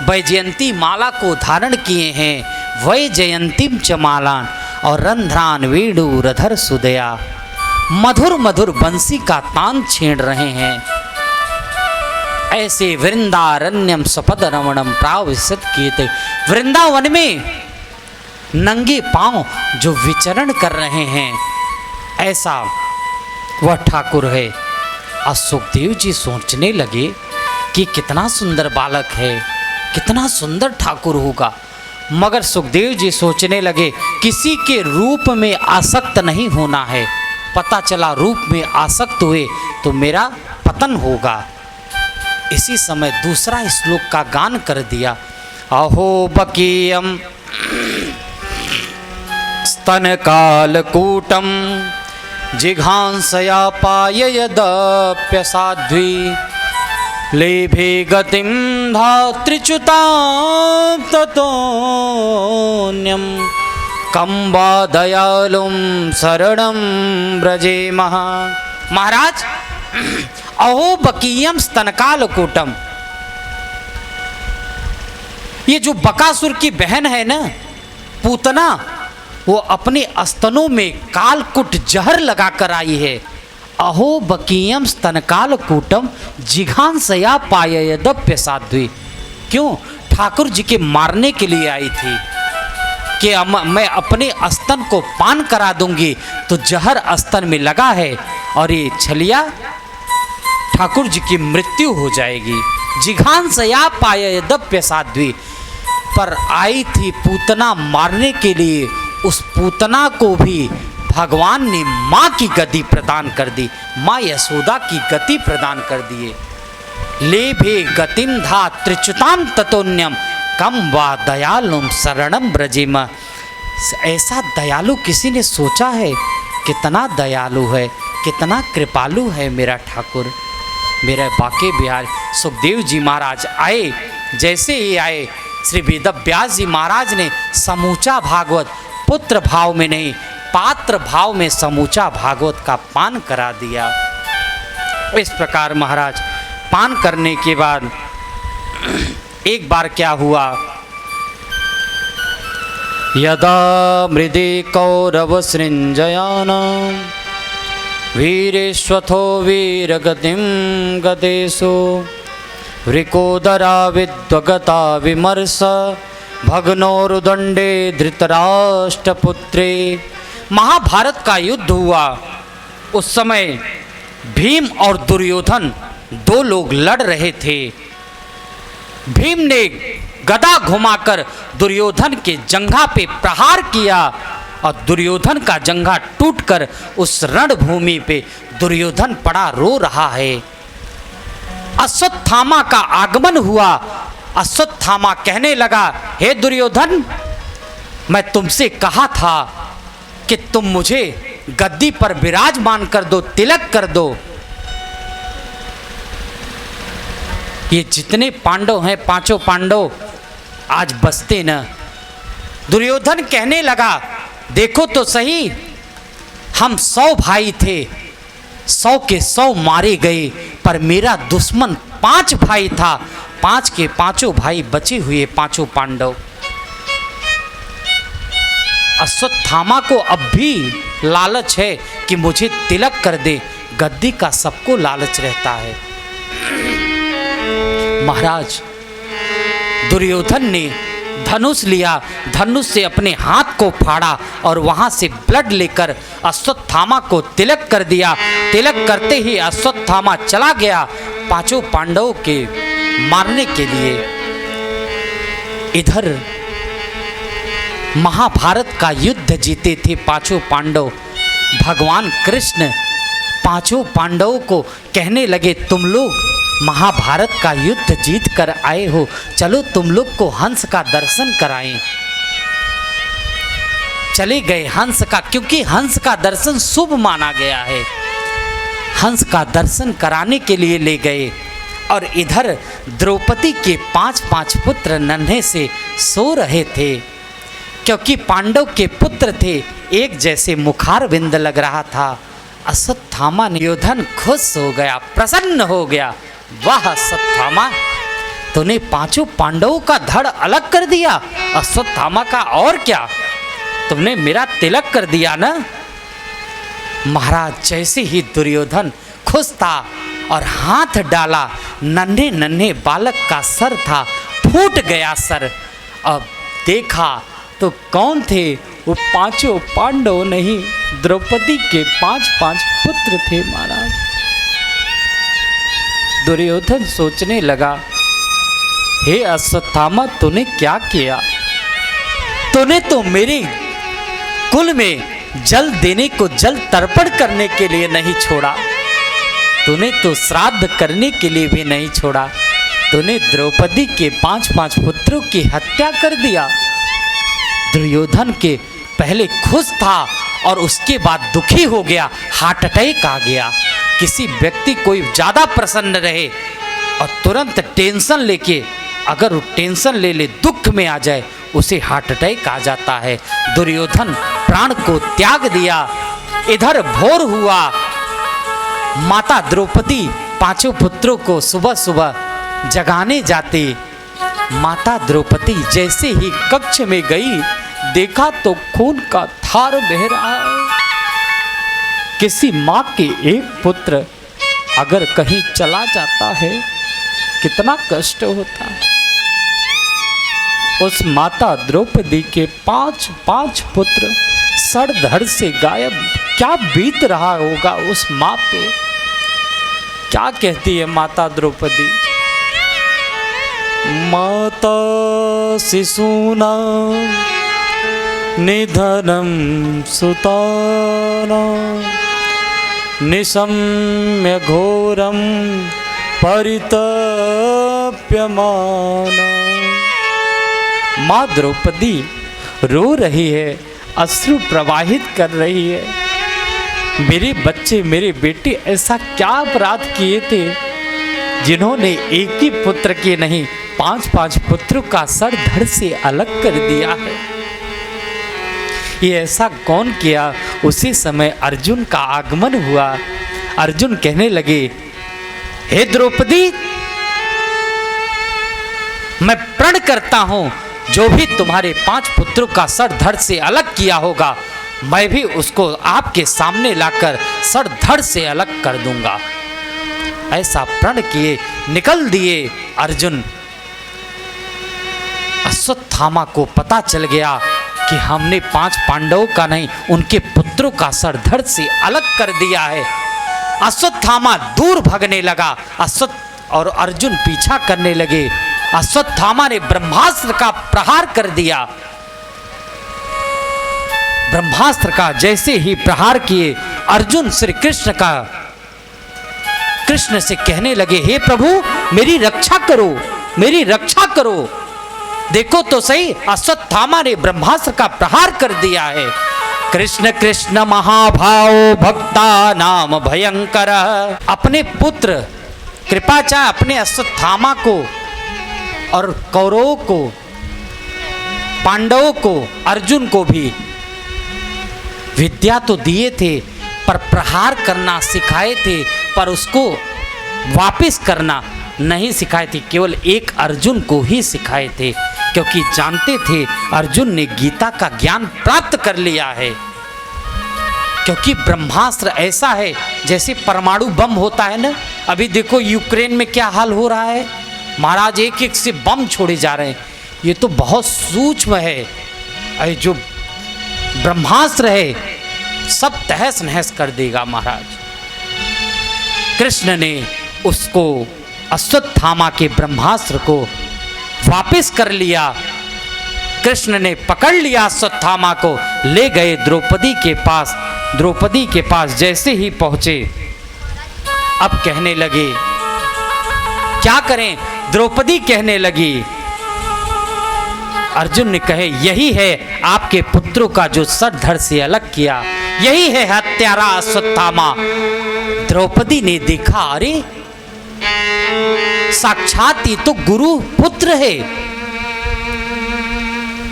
A: वैजयंती माला को धारण किए हैं। वैजयंतीम च मालान, और रंध्रान वेणुरधर सुदया, मधुर मधुर बंसी का तान छेड़ रहे हैं। ऐसे वृंदारण्यम सपद रमणम प्राविशत कीर्ति, वृंदावन में नंगे पांव जो विचरण कर रहे हैं, ऐसा वह ठाकुर है। और सुखदेव जी सोचने लगे कि कितना सुंदर बालक है, कितना सुंदर ठाकुर होगा। मगर सुखदेव जी सोचने लगे किसी के रूप में आसक्त नहीं होना है। पता चला रूप में आसक्त हुए तो मेरा पतन होगा। इसी समय दूसरा श्लोक का गान कर दिया। अहो बकीयम स्तन कालकूटम जिघांसया पाययदप्यसाध्वी लेभे गतिं धात्रिच्युतां ततोऽन्यं कं वा दयालुं शरणं व्रजेमः। महाराज, अहो बकीयम स्तनकाल कूटम। ये जो बकासुर की बहन है ना पूतना, वो अपने स्तनों में कालकुट जहर लगाकर आई है। अहो बकीयम स्तनकाल कूटम जिघांसया पायदप्य साध्वी। क्यों? ठाकुर जी के मारने के लिए आई थी कि मैं अपने स्तन को पान करा दूंगी तो जहर स्तन में लगा है और ये छलिया ठाकुर जी की मृत्यु हो जाएगी। जिघांसया पायदप्य साध्वी पर आई थी पूतना मारने के लिए। उस पूतना को भी भगवान ने माँ की गति प्रदान कर दी, माँ यशोदा की गति प्रदान कर दिए। ले भे गतिम धा त्रिच्युताम ततोन्यम कम वा दयालुम शरणम ब्रजिम। ऐसा दयालु किसी ने सोचा है? कितना दयालु है, कितना कृपालु है मेरा ठाकुर, मेरे बाके बिहार। सुखदेव जी महाराज आए, जैसे ही आए श्री वेद व्यास जी महाराज ने समूचा भागवत, पुत्र भाव में नहीं पात्र भाव में समूचा भागवत का पान करा दिया। इस प्रकार महाराज पान करने के बाद एक बार क्या हुआ, यदा मृदे कौरव सृंजयानां वीरेश्वथो वीरगतिं गतेषु वृकोदरा विद्वगता विमर्श भग्नोरुदंडे धृतराष्ट्रपुत्रे। महाभारत का युद्ध हुआ। उस समय भीम और दुर्योधन दो लोग लड़ रहे थे। भीम ने गदा घुमाकर दुर्योधन के जंघा पे प्रहार किया और दुर्योधन का जंघा टूटकर उस रणभूमि पे दुर्योधन पड़ा रो रहा है। अश्वत्थामा का आगमन हुआ। अश्वत्थामा कहने लगा, हे दुर्योधन, मैं तुमसे कहा था कि तुम मुझे गद्दी पर विराजमान कर दो, तिलक कर दो। ये जितने पांडव हैं, पांचों पांडव आज बसते न। दुर्योधन कहने लगा, देखो तो सही, हम 100 भाई थे, 100 के 100 मारे गए, पर मेरा दुश्मन 5 भाई था, 5 के 5 भाई बचे हुए, पांचों पांडव। अश्वत्थामा को अब भी लालच है कि मुझे तिलक कर दे, गद्दी का सबको लालच रहता है। महाराज दुर्योधन ने धनुष लिया, धनुष से अपने हाथ को फाड़ा और वहां से ब्लड लेकर अश्वत्थामा को तिलक कर दिया। तिलक करते ही अश्वत्थामा चला गया पांचों पांडवों के मारने के लिए। इधर महाभारत का युद्ध जीते थे पांचों पांडव। भगवान कृष्ण पांचों पांडवों को कहने लगे, तुम लोग महाभारत का युद्ध जीत कर आए हो, चलो तुम लोग को हंस का दर्शन कराएं। चले गए हंस का, क्योंकि हंस का दर्शन शुभ माना गया है। हंस का दर्शन कराने के लिए ले गए और इधर द्रौपदी के 5-5 पुत्र नन्हे से सो रहे थे, क्योंकि पांडव के पुत्र थे, एक जैसे मुखार बिंद लग रहा था। अश्वत्थामा ने दुर्योधन खुश हो गया, प्रसन्न हो गया। वाह अश्वत्थामा, तूने पांचों पांडवों का धड़ अलग कर दिया। अश्वत्थामा का और क्या, तुमने मेरा तिलक कर दिया ना। महाराज जैसे ही दुर्योधन खुश था और हाथ डाला, नन्हे नन्हे बालक का सर था, फूट गया सर। अब देखा तो कौन थे वो, पांचों पांडव नहीं, द्रौपदी के 5-5 पुत्र थे। महाराज दुर्योधन सोचने लगा, हे अश्वत्थामा, तूने क्या किया? तूने तो मेरे कुल में जल देने को, जल तर्पण करने के लिए नहीं छोड़ा, तूने तो श्राद्ध करने के लिए भी नहीं छोड़ा, तूने द्रौपदी के 5-5 पुत्रों की हत्या कर दिया। दुर्योधन के पहले खुश था और उसके बाद दुखी हो गया, हार्ट अटैक आ गया। किसी व्यक्ति कोई ज़्यादा प्रसन्न रहे और तुरंत टेंशन लेके, अगर वो टेंशन ले ले, दुख में आ जाए, उसे हार्ट अटैक आ जाता है। दुर्योधन प्राण को त्याग दिया। इधर भोर हुआ, माता द्रौपदी पांचों पुत्रों को सुबह सुबह जगाने जाते माता द्रौपदी जैसे ही कक्ष में गई, देखा तो खून का धार बह रहा है। किसी माँ के एक पुत्र अगर कहीं चला जाता है कितना कष्ट होता है। उस माता द्रौपदी के पांच पुत्र सड़ धड़ से गायब। क्या बीत रहा होगा उस माँ पे। क्या कहती है माता द्रौपदी? माता शिशूना निधनम सुताना निशम्य घोरम परितप्यमाना। माँ द्रौपदी रो रही है, अश्रु प्रवाहित कर रही है। मेरे बच्चे, मेरे बेटे ऐसा क्या अपराध किए थे जिन्होंने एक ही पुत्र के नहीं 5 पुत्रों का सर धड़ से अलग कर दिया है। ये ऐसा कौन किया? उसी समय अर्जुन का आगमन हुआ। अर्जुन कहने लगे, हे द्रौपदी, मैं प्रण करता हूं जो भी तुम्हारे 5 पुत्रों का सर धड़ से अलग किया होगा, मैं भी उसको आपके सामने लाकर सर धड़ से अलग कर दूंगा। ऐसा प्रण किए निकल दिए अर्जुन। अश्वत्थामा को पता चल गया कि हमने 5 पांडवों का नहीं, उनके पुत्रों का सर धड़ से अलग कर दिया है। अश्वत्थामा दूर भागने लगा, और अर्जुन पीछा करने लगे। अश्वत्थामा ने ब्रह्मास्त्र का प्रहार कर दिया। ब्रह्मास्त्र का जैसे ही प्रहार किए, अर्जुन श्री कृष्ण से कहने लगे, हे प्रभु मेरी रक्षा करो, मेरी रक्षा करो। देखो तो सही, अश्वत्थामा ने ब्रह्मास्त्र का प्रहार कर दिया है। कृष्ण कृष्ण महाभाव भक्ता नाम भयंकर। अपने पुत्र कृपाचार्य अपने अश्वत्थामा को और कौरवों को, पांडवों को, अर्जुन को भी विद्या तो दिए थे, पर प्रहार करना सिखाए थे, पर उसको वापस करना नहीं सिखाए थे। केवल एक अर्जुन को ही सिखाए थे, क्योंकि जानते थे अर्जुन ने गीता का ज्ञान प्राप्त कर लिया है। क्योंकि ब्रह्मास्त्र ऐसा है जैसे परमाणु बम होता है ना। अभी देखो यूक्रेन में क्या हाल हो रहा है, महाराज एक एक से बम छोड़े जा रहे हैं। ये तो बहुत सूक्ष्म है। अरे जो ब्रह्मास्त्र है सब तहस नहस कर देगा महाराज। कृष्ण ने उसको, अश्वत्थामा के ब्रह्मास्त्र को वापस कर लिया। कृष्ण ने पकड़ लिया अश्वत्थामा को, ले गए द्रौपदी के पास। द्रौपदी के पास जैसे ही पहुंचे, अब कहने लगे क्या करें। द्रौपदी कहने लगी, अर्जुन ने कहे, यही है आपके पुत्रों का जो सर धड़ से अलग किया, यही है हत्यारा अश्वत्थामा। द्रौपदी ने देखा, अरे साक्षात ये तो गुरु पुत्र है।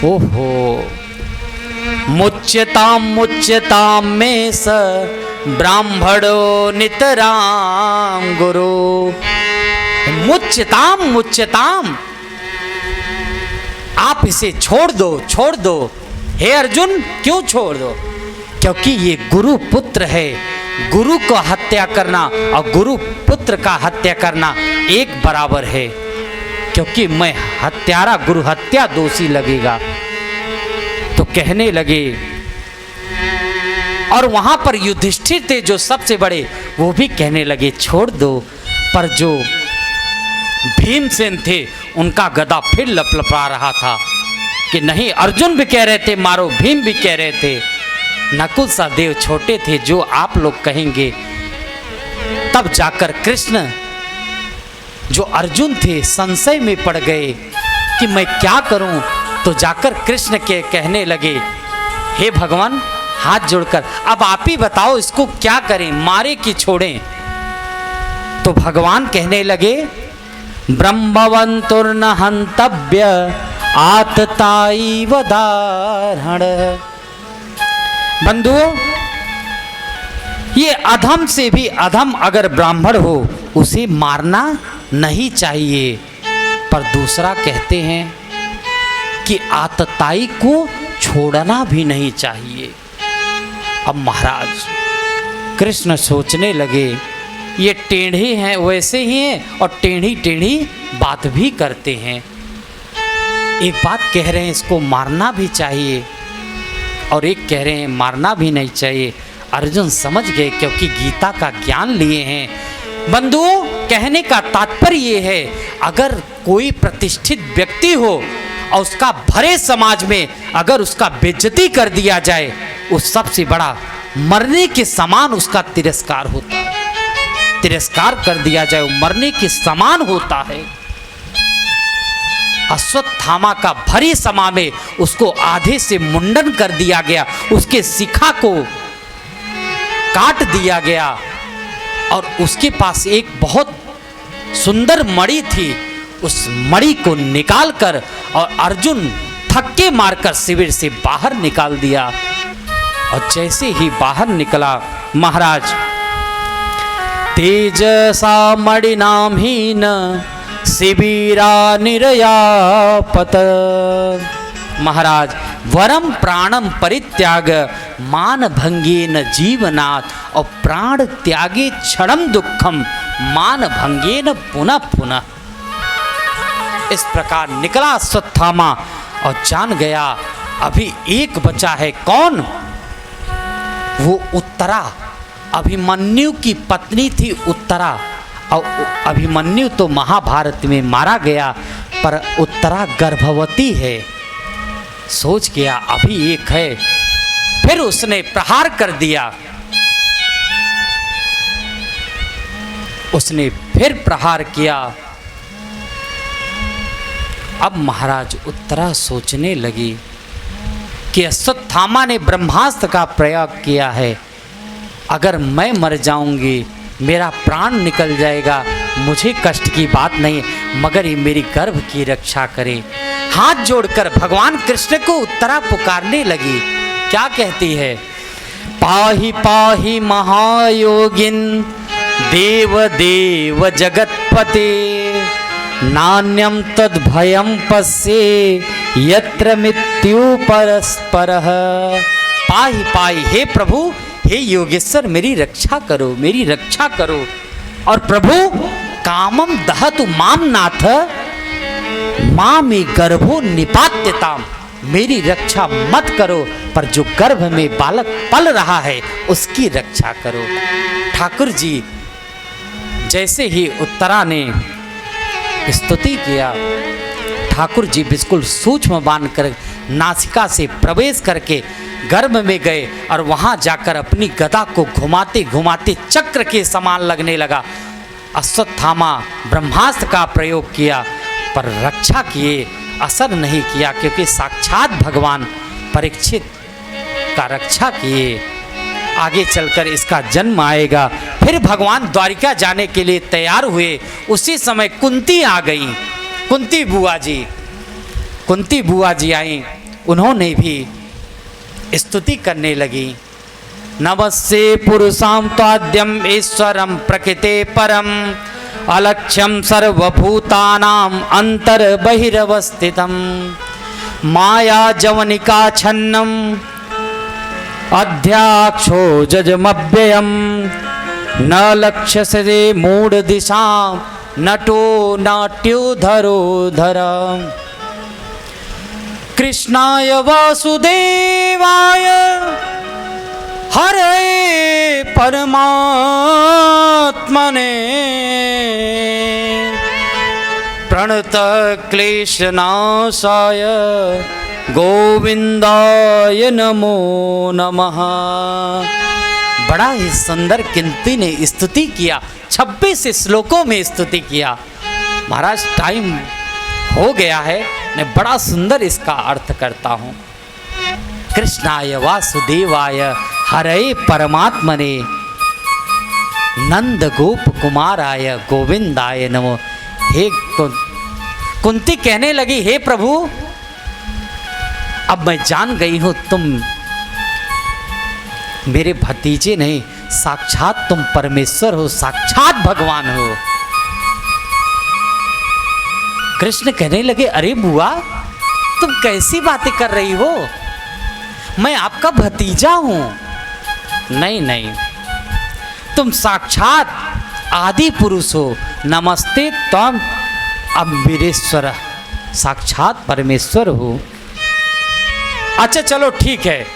A: ओहो, मुच्यताम में स ब्राह्मणो नितराम गुरु। मुच्यताम, आप इसे छोड़ दो। हे अर्जुन, क्यों छोड़ दो? क्योंकि ये गुरु पुत्र है। गुरु को हत्या करना और गुरु पुत्र का हत्या करना एक बराबर है। क्योंकि मैं हत्यारा, गुरु हत्या दोषी लगेगा। तो कहने लगे, और वहां पर युधिष्ठिर थे जो सबसे बड़े, वो भी कहने लगे छोड़ दो। पर जो भीमसेन थे उनका गदा फिर लपलपा रहा था कि नहीं। अर्जुन भी कह रहे थे मारो, भीम भी कह रहे थे। नकुल सहदेव छोटे थे, जो आप लोग कहेंगे। तब जाकर कृष्ण, जो अर्जुन थे, संशय में पड़ गए कि मैं क्या करूं। तो जाकर कृष्ण के कहने लगे, हे भगवान, हाथ जोड़कर अब आप ही बताओ इसको क्या करें, मारे कि छोड़ें। तो भगवान कहने लगे, ब्रह्मवंतुर्न हंतव्य आतताई वदारण। बंधुओं, ये अधम से भी अधम अगर ब्राह्मण हो उसे मारना नहीं चाहिए। पर दूसरा कहते हैं कि आतताई को छोड़ना भी नहीं चाहिए। अब महाराज कृष्ण सोचने लगे, ये टेढ़े हैं वैसे ही हैं और टेढ़ी टेढ़ी बात भी करते हैं। एक बात कह रहे हैं इसको मारना भी चाहिए और एक कह रहे हैं मारना भी नहीं चाहिए। अर्जुन समझ गए क्योंकि गीता का ज्ञान लिए हैं। बंधुओं, कहने का तात्पर्य ये है, अगर कोई प्रतिष्ठित व्यक्ति हो और उसका भरे समाज में अगर उसका बेइज्जती कर दिया जाए, उस सबसे बड़ा मरने के समान उसका तिरस्कार होता है। तिरस्कार कर दिया जाए वो मरने के समान होता है। अश्वत्थामा का भरी सभा में उसको आधे से मुंडन कर दिया गया, उसके शिखा को काट दिया गया और उसके पास एक बहुत सुंदर मणि थी। उस मणि को निकालकर और अर्जुन थक्के मारकर शिविर से बाहर निकाल दिया। और जैसे ही बाहर निकला महाराज, तेजसा मणिनाम हीन शिबिरा निर्यापत। महाराज, वरम प्राणम परित्याग मान भंगेन जीवनात् और प्राण त्यागे क्षणम दुखम मान भंगेन पुनः पुनः। इस प्रकार निकला अश्वत्थामा और जान गया अभी एक बचा है। कौन? वो उत्तरा, अभिमन्यु की पत्नी थी उत्तरा। और अभिमन्यु तो महाभारत में मारा गया, पर उत्तरा गर्भवती है। सोच गया अभी एक है, फिर उसने प्रहार कर दिया। उसने फिर प्रहार किया। अब महाराज उत्तरा सोचने लगी कि अश्वत्थामा ने ब्रह्मास्त्र का प्रयोग किया है, अगर मैं मर जाऊंगी, मेरा प्राण निकल जाएगा, मुझे कष्ट की बात नहीं, मगर ये मेरी गर्भ की रक्षा करे। हाथ जोड़कर भगवान कृष्ण को उत्तरा पुकारने लगी। क्या कहती है? पाहि पाहि महायोगिन देव देव जगतपते नान्यम तद भयम पश्ये यत्र मृत्यु परस्परः। पाहि पाहि, हे प्रभु, हे योगेश्वर, मेरी रक्षा करो, मेरी रक्षा करो। और प्रभु, कामम दहतु माम नाथ माँ में गर्भो निपात्यताम, मेरी रक्षा मत करो, पर जो गर्भ में बालक पल रहा है उसकी रक्षा करो। ठाकुर जी, जैसे ही उत्तरा ने स्तुति किया, ठाकुर जी बिल्कुल सूक्ष्म बांध कर नासिका से प्रवेश करके गर्भ में गए और वहाँ जाकर अपनी गदा को घुमाते घुमाते चक्र के समान लगने लगा। अश्वत्थामा ब्रह्मास्त्र का प्रयोग किया पर रक्षा किए, असर नहीं किया, क्योंकि साक्षात भगवान परीक्षित का रक्षा किए। आगे चलकर इसका जन्म आएगा। फिर भगवान द्वारिका जाने के लिए तैयार हुए। उसी समय कुंती आ गई। कुंती बुआ जी आई। उन्होंने भी स्तुति करने लगी। नमस्ते पुरुषां त्वाद्यम ईश्वरं प्रकृते परम अलक्ष्यम सर्वभूतानां अंतर बहिरवस्थितम माया जवनिका छन्नम अध्याक्षो जजमव्ययम न लक्ष्यसे मूढ़ दिशा नटो नाट्योधरो धर। कृष्णाय वासुदेवाय हरे परमात्मने प्रणत क्लेशनाशाय गोविंदाय नमो नमः। बड़ा ही सुंदर कुंती ने स्तुति किया। 26 श्लोकों में स्तुति किया। महाराज टाइम हो गया है, मैं बड़ा सुंदर इसका अर्थ करता हूँ। कृष्णाय वासुदेवाय हरे परमात्मने नंद गोप कुमाराय गोविंदाय नमो। हे कुंती कहने लगी, हे प्रभु, अब मैं जान गई हूँ तुम मेरे भतीजे नहीं, साक्षात तुम परमेश्वर हो, साक्षात भगवान हो। कृष्ण कहने लगे, अरे बुआ तुम कैसी बातें कर रही हो, मैं आपका भतीजा हूं। नहीं नहीं, तुम साक्षात आदि पुरुष हो। नमस्ते त्वं अम्बरीश्वर, साक्षात परमेश्वर हो। अच्छा चलो ठीक है,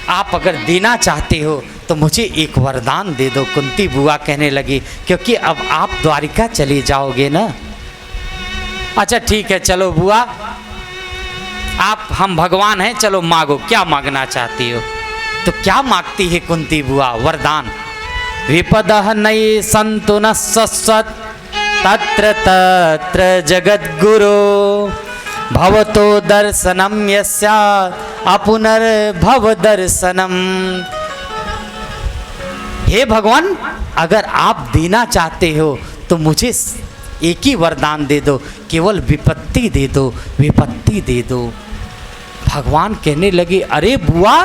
A: आप अगर देना चाहते हो तो मुझे एक वरदान दे दो, कुंती बुआ कहने लगी, क्योंकि अब आप द्वारिका चले जाओगे ना। अच्छा ठीक है, चलो बुआ आप, हम भगवान हैं, चलो मांगो, क्या मांगना चाहती हो। तो क्या मांगती है कुंती बुआ? वरदान। विपदः नये सन्तु न सस्वत् तत्र तत्र जगद्गुरो भवतो दर्शनम यस्या अपुनर्भव दर्शनम। हे भगवान, अगर आप देना चाहते हो तो मुझे एक ही वरदान दे दो, केवल विपत्ति दे दो, विपत्ति दे दो। भगवान कहने लगे, अरे बुआ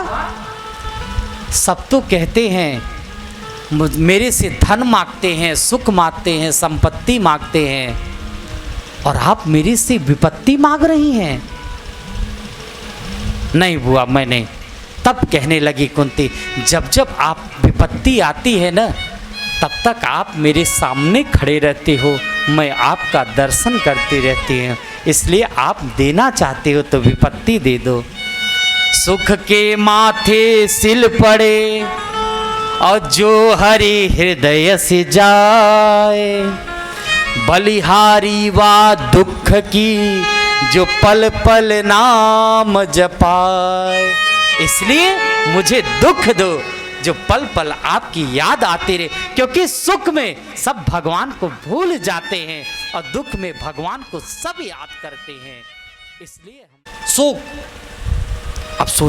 A: सब तो कहते हैं मेरे से धन मांगते हैं, सुख मांगते हैं, संपत्ति मांगते हैं, और आप मेरे से विपत्ति मांग रही हैं। नहीं बुआ मैं नहीं। तब कहने लगी कुंती, जब जब आप विपत्ति आती है ना, तब तक आप मेरे सामने खड़े रहते हो, मैं आपका दर्शन करती रहती हूँ, इसलिए आप देना चाहते हो तो विपत्ति दे दो। सुख के माथे सिल पड़े और जो हरि हृदय से जाए, बलिहारी वा दुख की जो पल पल नाम जपाए। इसलिए मुझे दुख दो जो पल पल आपकी याद आती रहे, क्योंकि सुख में सब भगवान को भूल जाते हैं और दुख में भगवान को सब याद करते हैं। इसलिए हम अब